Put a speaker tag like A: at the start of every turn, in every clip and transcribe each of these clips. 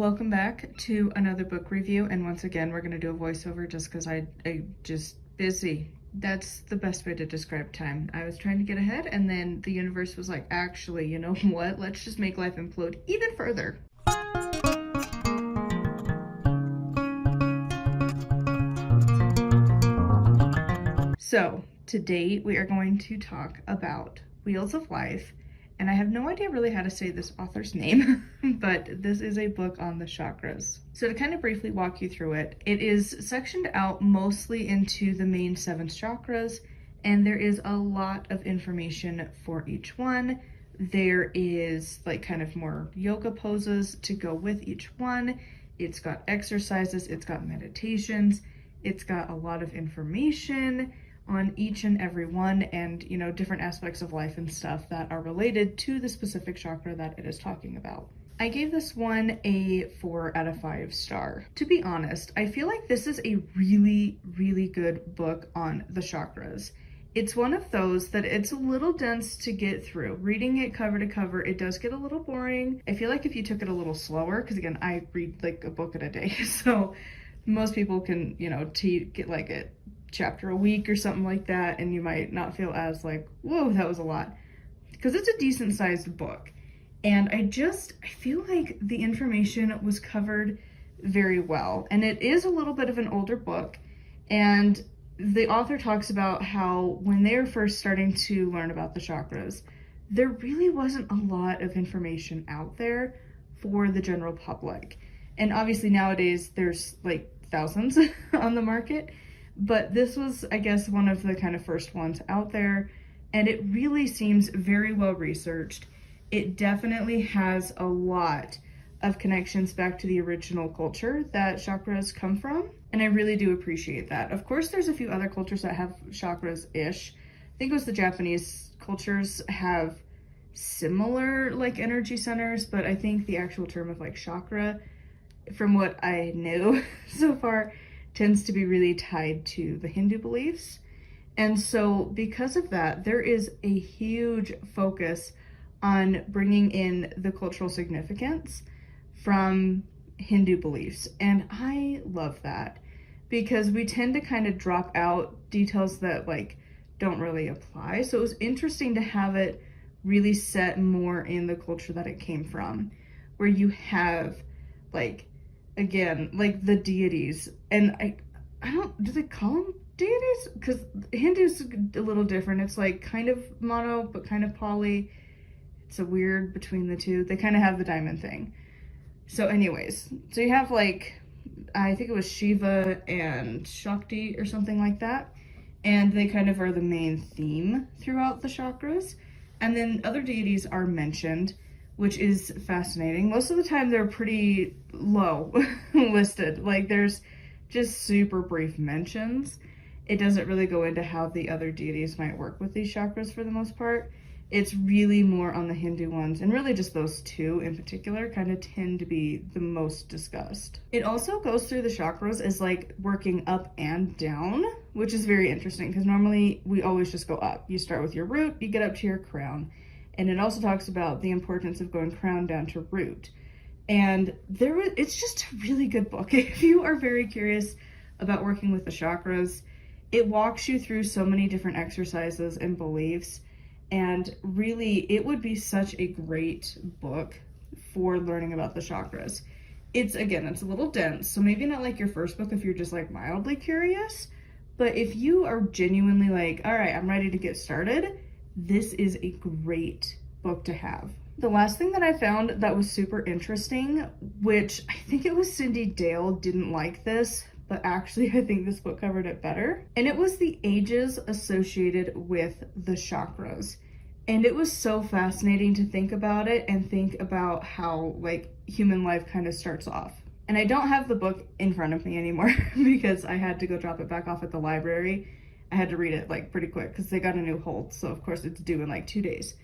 A: Welcome back to another book review, and once again we're going to do a voiceover just because I just busy. That's the best way to describe time. I was trying to get ahead, and then the universe was like, actually, you know what? Let's just make life implode even further. So today we are going to talk about Wheels of Life, and I have no idea really how to say this author's name, but this is a book on the chakras. So to kind of briefly walk you through it, it is sectioned out mostly into the main 7 chakras, and there is a lot of information for each one. There is like kind of more yoga poses to go with each one. It's got exercises, it's got meditations, it's got a lot of information on each and every one, and you know, different aspects of life and stuff that are related to the specific chakra that it is talking about. I gave this one a 4 out of 5 star. To be honest, I feel like this is a really good book on the chakras. It's one of those that it's a little dense to get through. Reading it cover to cover, it does get a little boring. I feel like if you took it a little slower, because again, I read like a book in a day, so most people can, you know, get like a chapter a week or something like that, and you might not feel as like, whoa, that was a lot, because it's a decent sized book. And I feel like the information was covered very well, and it is a little bit of an older book, and the author talks about how when they were first starting to learn about the chakras, there really wasn't a lot of information out there for the general public. And obviously nowadays there's like thousands on the market, but this was, I guess, one of the kind of first ones out there, and it really seems very well researched. It definitely has a lot of connections back to the original culture that chakras come from, and I really do appreciate that. Of course, there's a few other cultures that have chakras-ish. I think it was the Japanese cultures have similar like energy centers, but I think the actual term of like chakra, from what I know so far, tends to be really tied to the Hindu beliefs. And so because of that, there is a huge focus on bringing in the cultural significance from Hindu beliefs. And I love that, because we tend to kind of drop out details that like don't really apply. So it was interesting to have it really set more in the culture that it came from, where you have like, again, like the deities, and I don't, do they call them deities? Because Hindu's a little different. It's like kind of mono, but kind of poly. It's a weird between the two. They kind of have the diamond thing. So anyways, so you have like, I think it was Shiva and Shakti or something like that. And they kind of are the main theme throughout the chakras. And then other deities are mentioned, which is fascinating. Most of the time they're pretty low listed. Like there's just super brief mentions. It doesn't really go into how the other deities might work with these chakras for the most part. It's really more on the Hindu ones, and really just those two in particular kind of tend to be the most discussed. It also goes through the chakras as like working up and down, which is very interesting, because normally we always just go up. You start with your root, you get up to your crown. And it also talks about the importance of going crown down to root. And it's just a really good book. If you are very curious about working with the chakras, it walks you through so many different exercises and beliefs. And really, it would be such a great book for learning about the chakras. It's a little dense, so maybe not like your first book if you're just like mildly curious. But if you are genuinely like, all right, I'm ready to get started, this is a great book to have. The last thing that I found that was super interesting, which I think it was Cindy Dale didn't like this, but actually I think this book covered it better. And it was the ages associated with the chakras. And it was so fascinating to think about it and think about how like human life kind of starts off. And I don't have the book in front of me anymore because I had to go drop it back off at the library. I had to read it like pretty quick because they got a new hold. So of course it's due in like 2 days.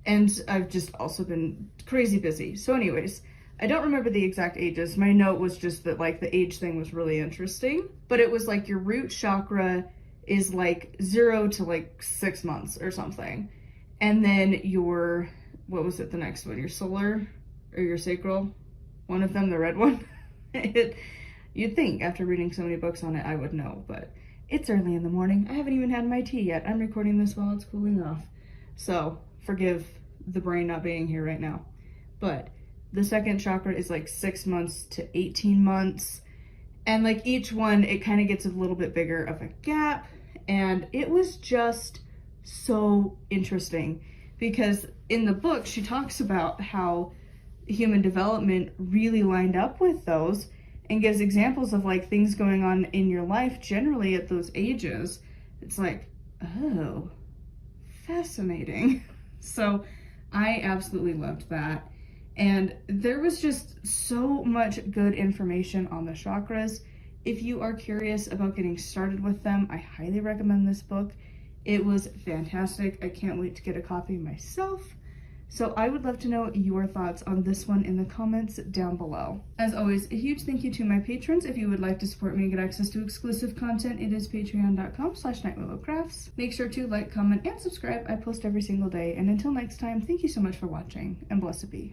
A: And I've just also been crazy busy. So anyways, I don't remember the exact ages. My note was just that like the age thing was really interesting, but it was like your root chakra is like 0 to like 6 months or something. And then your, what was it, the next one? Your solar or your sacral? One of them, the red one. You'd think after reading so many books on it I would know, but it's early in the morning. I haven't even had my tea yet. I'm recording this while it's cooling off. So forgive the brain not being here right now. But the second chakra is like 6 months to 18 months. And like each one, it kind of gets a little bit bigger of a gap. And it was just so interesting because in the book, she talks about how human development really lined up with those and gives examples of like things going on in your life generally at those ages. It's like, oh, fascinating. So I absolutely loved that. And there was just so much good information on the chakras. If you are curious about getting started with them, I highly recommend this book. It was fantastic. I can't wait to get a copy myself. So I would love to know your thoughts on this one in the comments down below. As always, a huge thank you to my patrons. If you would like to support me and get access to exclusive content, it is patreon.com/nightwillowcrafts. Make sure to like, comment, and subscribe. I post every single day. And until next time, thank you so much for watching, and blessed be.